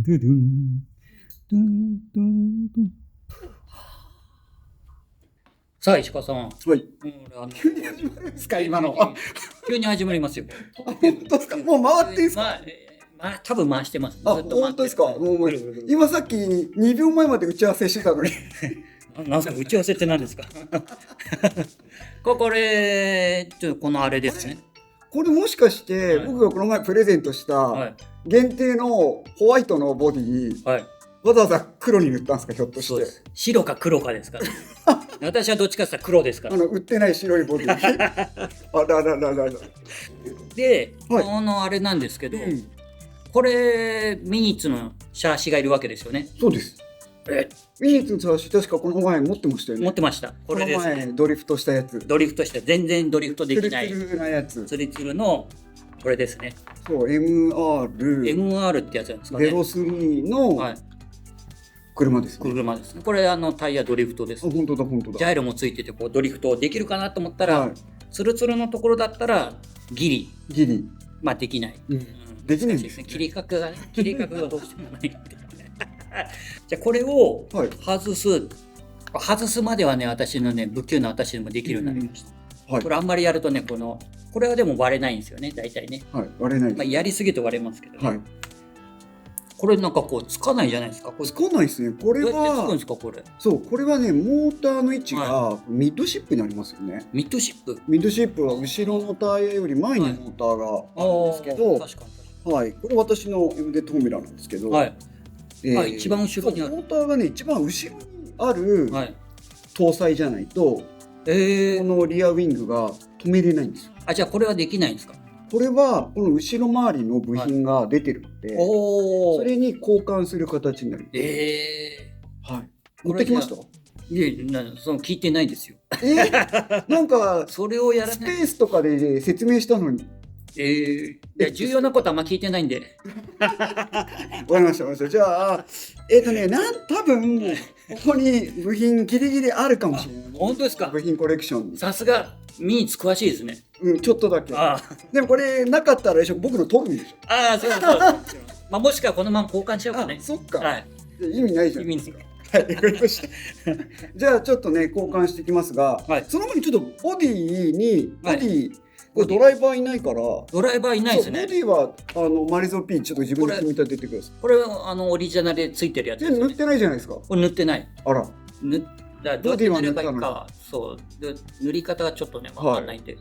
ドゥドゥンドゥンドゥンドゥン。さあ石川さん、はい。急に始まるんですか今の。急に始まりますよ。本当ですか。もう回ってんすか。多分回してます。あ、本当ですか。もう今さっき2秒前まで打ち合わせしてたのに。なんすか打ち合わせって何ですか。これちょっとこのあれですね。これもしかして僕がこの前プレゼントした限定のホワイトのボディ、わざわざ黒に塗ったんですか、ひょっとして。そうです。白か黒かですから私はどっちかって言ったら黒ですから。売ってない白いボディあららららら。で、このあれなんですけど、これミニッツのシャーシがいるわけですよね。そうです。ミニッツのシャーシ確かこの前持ってましたよね。持ってました。これですね。この前ドリフトしたやつ。ドリフトした全然ドリフトできないツルツルなやつ。ツルツルのこれですね。そう MR ってやつなんですかね。03の車ですね。車ですね。これタイヤドリフトです。本当だ本当だ。ジャイロもついててこうドリフトできるかなと思ったら、ツルツルのところだったらギリまあできない。できないんですね。切り角がどうしてもないって。じゃあこれを外すまではね、私のね、不器用な私でもできるようになりました。これあんまりやるとね、これはでも割れないんですよね、大体ね。割れない。まあやりすぎると割れますけどね。これなんかこうつかないじゃないですか。つかないですね。これはどうやってつくんですかこれ。そう、これはね、モーターの位置がミッドシップになりますよね。ミッドシップ。ミッドシップは後ろのタイヤより前にモーターがあるんですけど、これ私の MZ フォーミュラなんですけど、一番後ろにある。モーターがね、一番後ろにある搭載じゃないと、このリアウィングが止めれないんですよ。じゃあこれはできないんですか。これはこの後ろ回りの部品が出てるので、それに交換する形になります。持ってきました？その聞いてないですよ。なんかそれをやらないスペースとかで説明したのに。重要なことはあんま聞いてないんで。わかりました。じゃあ多分ここに部品ギリギリあるかもしれない。本当ですか？部品コレクションに。さすがミニッツ詳しいですね。ちょっとだけ。でもこれなかったら僕の取るんでしょ。そう。まあもしくはこのまま交換しようかね。そっか。意味ないじゃん。意味ない。わかりました。じゃあちょっとね交換していきますが、その前にちょっとボディこれドライバーいないから。ドライバーいないですね。ボディはマリゾ P ちょっと自分で組み立ててください。これはオリジナルでついてるやつですね。塗ってないじゃないですか。これ塗ってない。あら。ボディは塗ればいいか。そう塗り方がちょっとね分かんないんで。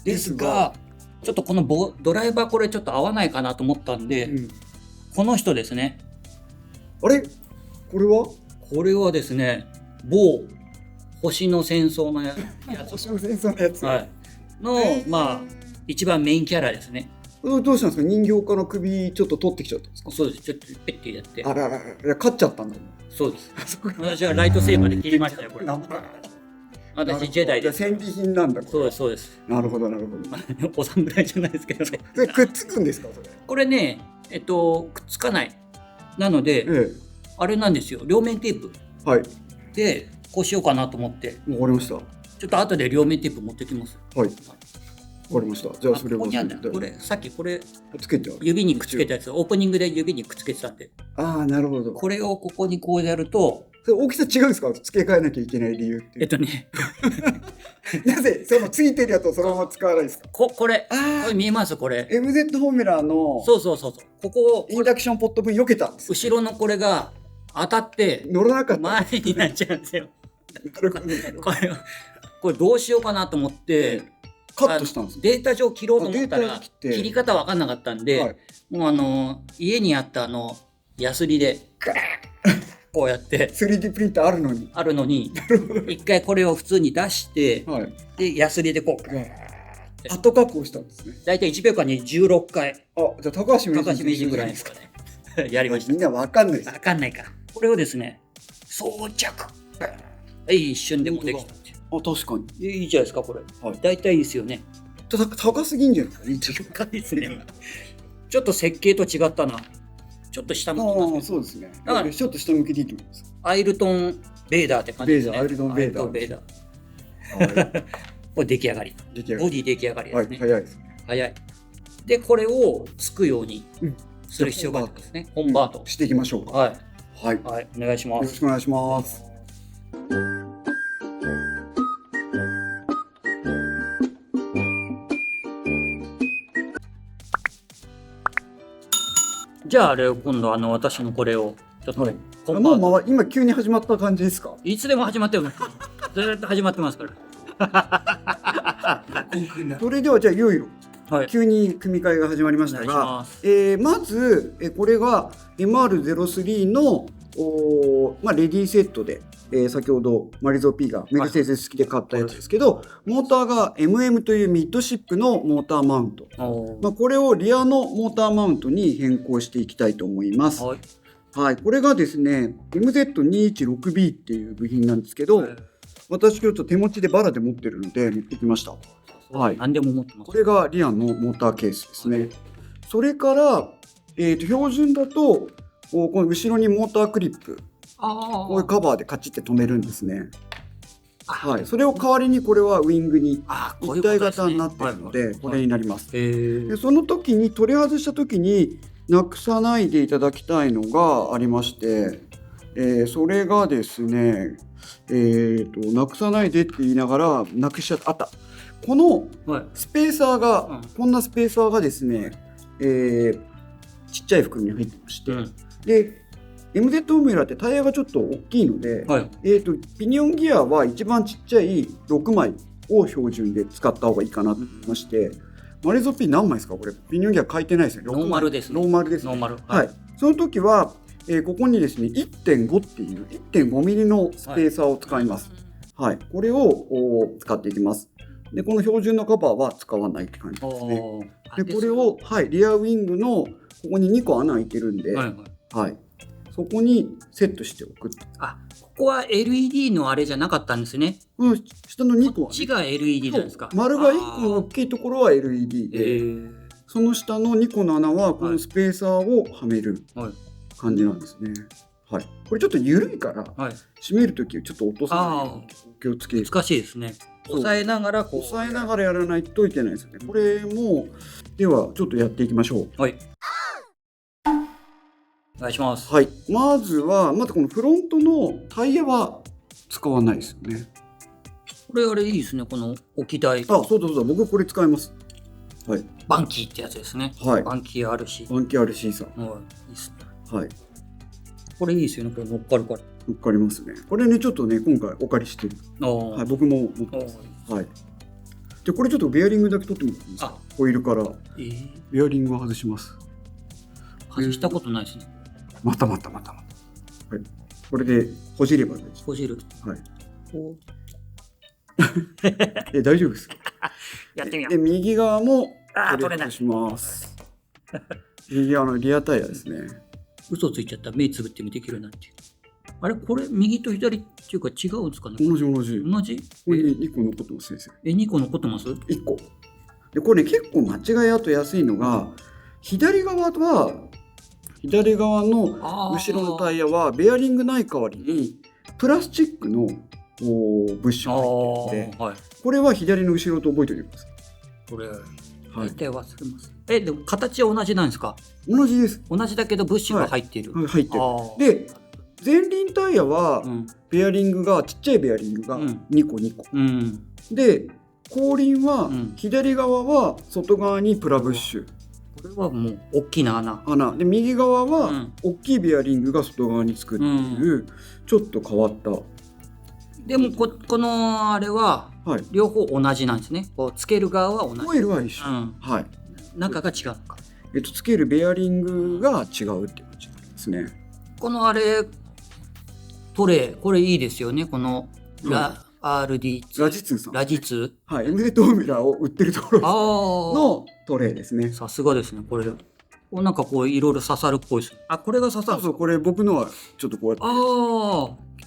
ですがちょっとこのドライバーこれちょっと合わないかなと思ったんで、この人ですね。あれこれはですね、某星の戦争のやつ星の戦争のやつのまあ一番メインキャラですね。どうしたんですか？人形家の首ちょっと取ってきちゃったんですか？そうです。ちょっとペッてやって。あららら、勝っちゃったんだ。そうです。私はライトセーバーで切りましたよこれ。私ジェダイです。戦利品なんだ。そうです。なるほど。お侍じゃないですけどね。くっつくんですかそれ？これね、くっつかない。なので、あれなんですよ。両面テープ。でこうしようかなと思って。わかりました。ちょっと後で両面テープ持ってきます。わかりました。じゃあそれをこれさっきこれつけて指にくっつけたやつ、オープニングで指にくっつけてたんで。なるほど。これをここにこうやると。大きさ違うんですか？付け替えなきゃいけない理由って。なぜそのついてるやつをそのまま使わないですか？これ見えます？これ MZ フォーミュラーのそうここインダクションポット分避けたんです。後ろのこれが当たって乗らなかった。前になっちゃうんですよ。これどうしようかなと思ってカットしたんです。データ上切ろうと思ったら切り方分かんなかったんで、もう家にあったヤスリでこうやって 3D プリンターあるのに一回これを普通に出して、でヤスリでこう後加工したんですね。だいたい1秒間に16回。じゃあ高橋名人ぐらいですかね。やりました。みんな分かんないです。分かんないか。これをですね装着一瞬でもできた。確かにいいじゃないですかこれ。だいたいいいですよね。高すぎんじゃないですか。高いですね。ちょっと設計と違ったな。ちょっと下向き。そうですね。だからちょっと下向きでいいと思います。アイルトン・ベイダーって感じですね。アイルトン・ベイダー。これ出来上がり。ボディ出来上がりですね。早いです。早い。でこれをつくようにする必要があるんですね。コンバートしていきましょうか。はいはい、はい、お願いします。よろしくお願いします。じゃあ今度私のこれをちょっと、はい、もう今急に始まった感じですか？いつでも始まってます。ずっと始まってますから。それではじゃあいよいよ、はい、急に組み替えが始まりましたが、まずこれが MR03 のレディーセットで、先ほどマリゾ P がメルセデス式で買ったやつですけど、モーターが MM というミッドシップのモーターマウント、これをリアのモーターマウントに変更していきたいと思います。はい、これがですね MZ216B っていう部品なんですけど、私ちょっと手持ちでバラで持ってるので持ってきました。はい、何でも持ってます。これがリアのモーターケースですね。それから、標準だとこの後ろにモータークリップ、こういうカバーでカチッて留めるんですね。はい、それを代わりにこれはウィングに一体型になっているので、これになります。でその時に取り外した時になくさないでいただきたいのがありまして、それがですね、なくさないでって言いながらなくしちゃった。このスペーサーが、こんなスペーサーがですね、ちっちゃい袋に入ってまして、で MZ オムラってタイヤがちょっと大きいので、ピニオンギアは一番ちっちゃい6枚を標準で使った方がいいかなと思いまして、マリゾ P 何枚ですか？これピニオンギア書いてないですよ。ノーマルです。ノーマルです。ノーマル。はい。その時は、ここにですね 1.5 っていう 1.5 ミリのスペーサーを使います。はい。これを使っていきます。でこの標準のカバーは使わないって感じですね。でこれを、リアウィングのここに2個穴開いてるんで、そこにセットしておく。ここは LED のあれじゃなかったんですね。下の2個は、こっちが LED なんですか？丸が1個の大きいところは LED で、その下の2個の穴はこのスペーサーをはめる感じなんですね。はい。これちょっと緩いから、締めるときちょっと落とさないと気をつける。難しいですね。押さえながらやらないといけないですよね。これもではちょっとやっていきましょう。はい。お願いします。はい。まずこのフロントのタイヤは使わないですよね。これあれいいですね。この置き台。そう僕これ使います。はい。バンキーってやつですね。はい。バンキー RC。バンキー RC さん。いいですね。はい。これいいですよね。これ乗っかるから。乗っかりますね。これねちょっとね今回お借りしてる。はい。僕も持ってます。はい。でこれちょっとベアリングだけ取ってもらっていいですか？ホイールからベアリングを外します。外したことないですね。また。はい。これでほじれば大丈夫。ほじる。はい。大丈夫ですか？やってみよう。で右側も取れない。します。右側のリアタイヤですね。嘘ついちゃった。目つぶってみできるなんて。あれこれ右と左っていうか違うんですかね？同じ。これ2個残ってます先生。2個残ってます？ 1個。でこれ、ね、結構間違いあと安いのが左側の後ろのタイヤはベアリングない代わりにプラスチックのブッシュが入っていて、これは左の後ろと覚えておいてください。これ大体忘れます。でも形は同じなんですか？同じです。同じだけどブッシュが入っている。入ってる。で前輪タイヤはベアリングがちっちゃいベアリングが2個、で後輪は左側は外側にプラブッシュ、これはもう大きな穴で右側は大きいベアリングが外側につくっていう、ちょっと変わった。でもこのあれは両方同じなんですね。こうつける側は同じ。コイルは一緒。中が違うのか。つけるベアリングが違うっていう感じですね。このあれトレー、これいいですよね。このRD2 ラジツーさん。ラジツー。はい。MZ オムラを売ってるところのトレーですね。さすがですね。これなんかこういろいろ刺さるっぽいです。これが刺さる。そう、これ僕のはちょっとこうやって。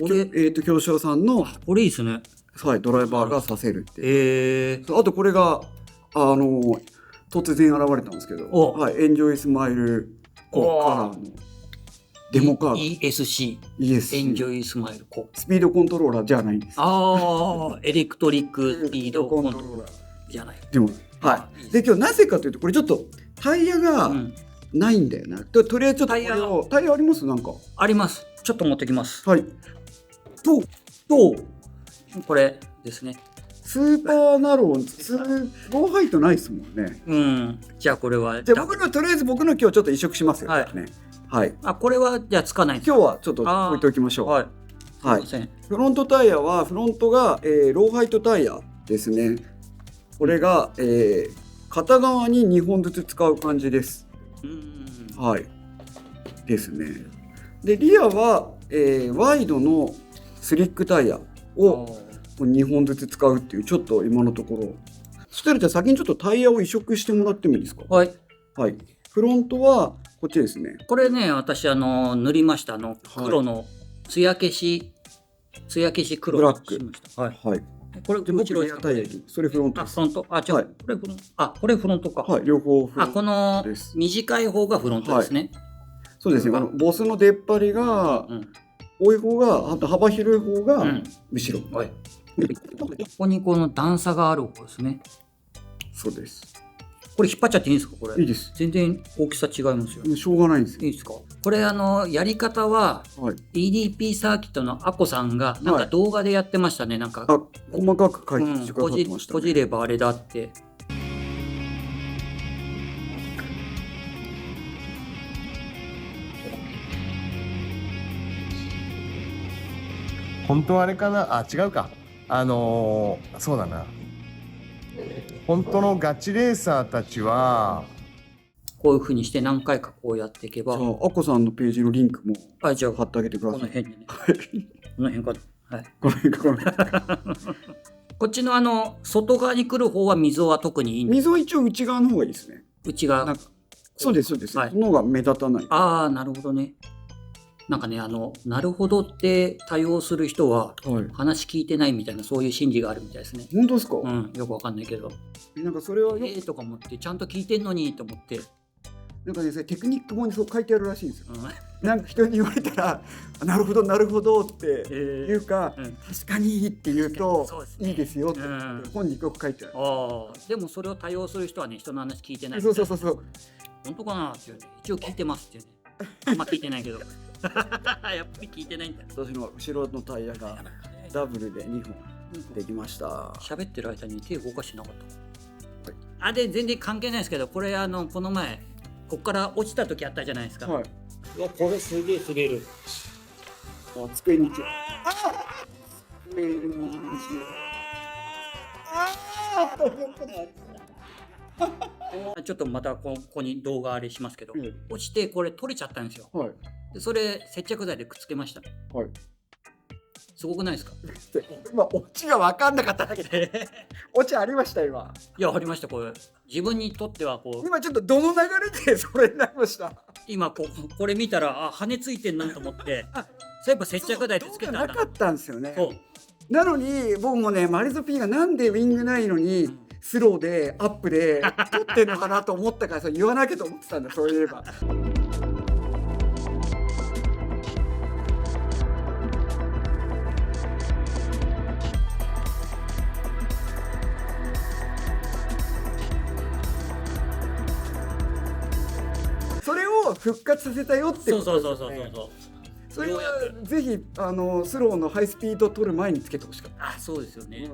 これ京商さんのこれいいですね。はい、ドライバーが刺せるって。あとこれが突然現れたんですけど、はい、エンジョイスマイルカラーのデモカード ESC エンジョイスマイルスピードコントローラーじゃないんです。エレクトリックスピードコントローラーじゃない。でもで今日なぜかというとこれちょっとタイヤがないんだよな。とりあえずちょっとこれをタイヤあります？なんかあります。ちょっと持ってきます。はい。とこれですね。スーパーナローローハイトないですもんね。うん。じゃあこれは。じゃあとりあえず僕の今日ちょっと移植しますよ。はい。ね。はい。これはじゃあつかないんですか？今日はちょっと置いておきましょう。はい。はい。フロントタイヤはフロントが、ローハイトタイヤですね。これが、片側に2本ずつ使う感じです。はい。ですね。でリアは、ワイドのスリックタイヤを2本ずつ使うっていうちょっと今のところ。そしたらじゃあ先にちょっとタイヤを移植してもらってもいいですか？はい。はい。フロントはこっちですね。これね、私塗りました黒の艶消し黒ブラック。はい。はい。これ後ろタイヤにそれフロントです。フロント。違う。はい、これフロントか。はい。両方フロントです。この短い方がフロントですね。はい、そうですね。ボスの出っ張りが多い方が、あと幅広い方が後ろ。はい。ここにこの段差がある方ですね。そうです。これ引っ張っちゃっていいんですか？これ。いいです。全然大きさ違いますよ。しょうがないんですよ。いいですか？これやり方は、はい、EDP サーキットのアコさんがなんか動画でやってましたね。なんか細かく書いてくださってましたね。こじればあれだって。本当はあれかな、違うか、そうだな、本当のガチレーサーたちはこういうふうにして何回かこうやっていけば。じゃあアコさんのページのリンクも貼ってあげてください。この辺にね。この辺かな。はい。この辺かこっちの外側に来る方は溝は特にいいんです。溝は一応内側の方がいいですね。内側。そうですそうです。はい、その方が目立たない。ああ、なるほどね。なんかね、なるほどって対応する人は、話聞いてないみたいな、そういう心理があるみたいですね。本当ですか？うん、よくわかんないけど。なんかそれはとか思って、ちゃんと聞いてんのにと思って。なんかね、テクニック本にそう書いてあるらしいんですよ。なんか人に言われたら、なるほど、なるほどっていうか、確かにって言うと、いいですよって本によく書いてある。でもそれを対応する人はね、人の話聞いてない。そう。本当かなっていうね。一応聞いてますっていうね。あんま聞いてないけど。やっぱり聞いてないんだ。私の後ろのタイヤがダブルで2本できました。喋ってる間に手動かしてなかった。で全然関係ないですけど、これこの前ここから落ちた時あったじゃないですか。はい。これすげえ滑る。机にちょっとまたここに動画あれしますけど、落ちてこれ取れちゃったんですよ。はい。でそれ接着剤でくっつけました。はい。すごくないですか？今オチが分かんなかっただけでオチありました今。いやありました。これ自分にとっては今ちょっとどの流れでそれになりました？今これ見たら羽根ついてんなと思ってそういえば接着剤でつけたんだ。なかったんですよね。なのに僕もねマリゾ P がなんでウィングないのに、スローでアップで撮ってるのかなと思ったからそれ言わなきゃと思ってたんだ。そういえば。それを復活させたよってことですよね。それはぜひスローのハイスピード取る前につけてほしかった。そうですよね。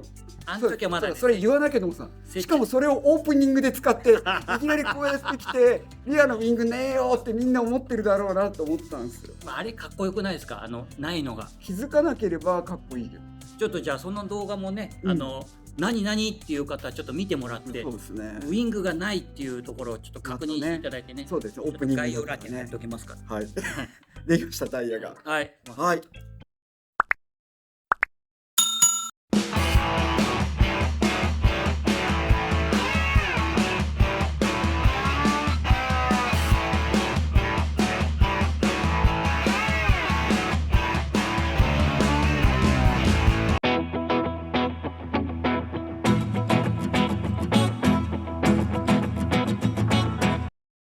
あの時はまだそれ言わなきゃと思ってた。しかもそれをオープニングで使っていきなりこうやってきてリアのウィングねえよってみんな思ってるだろうなと思ったんですよ。あれかっこよくないですか？ないのが気づかなければかっこいいよ。ちょっとじゃあその動画もね、何っていう方はちょっと見てもらって、そうですね、ウィングがないっていうところをちょっと確認していただいてね。そうですね、オープニング概要欄に貼っておきますから。はい。できましたタイヤが。はい。はい。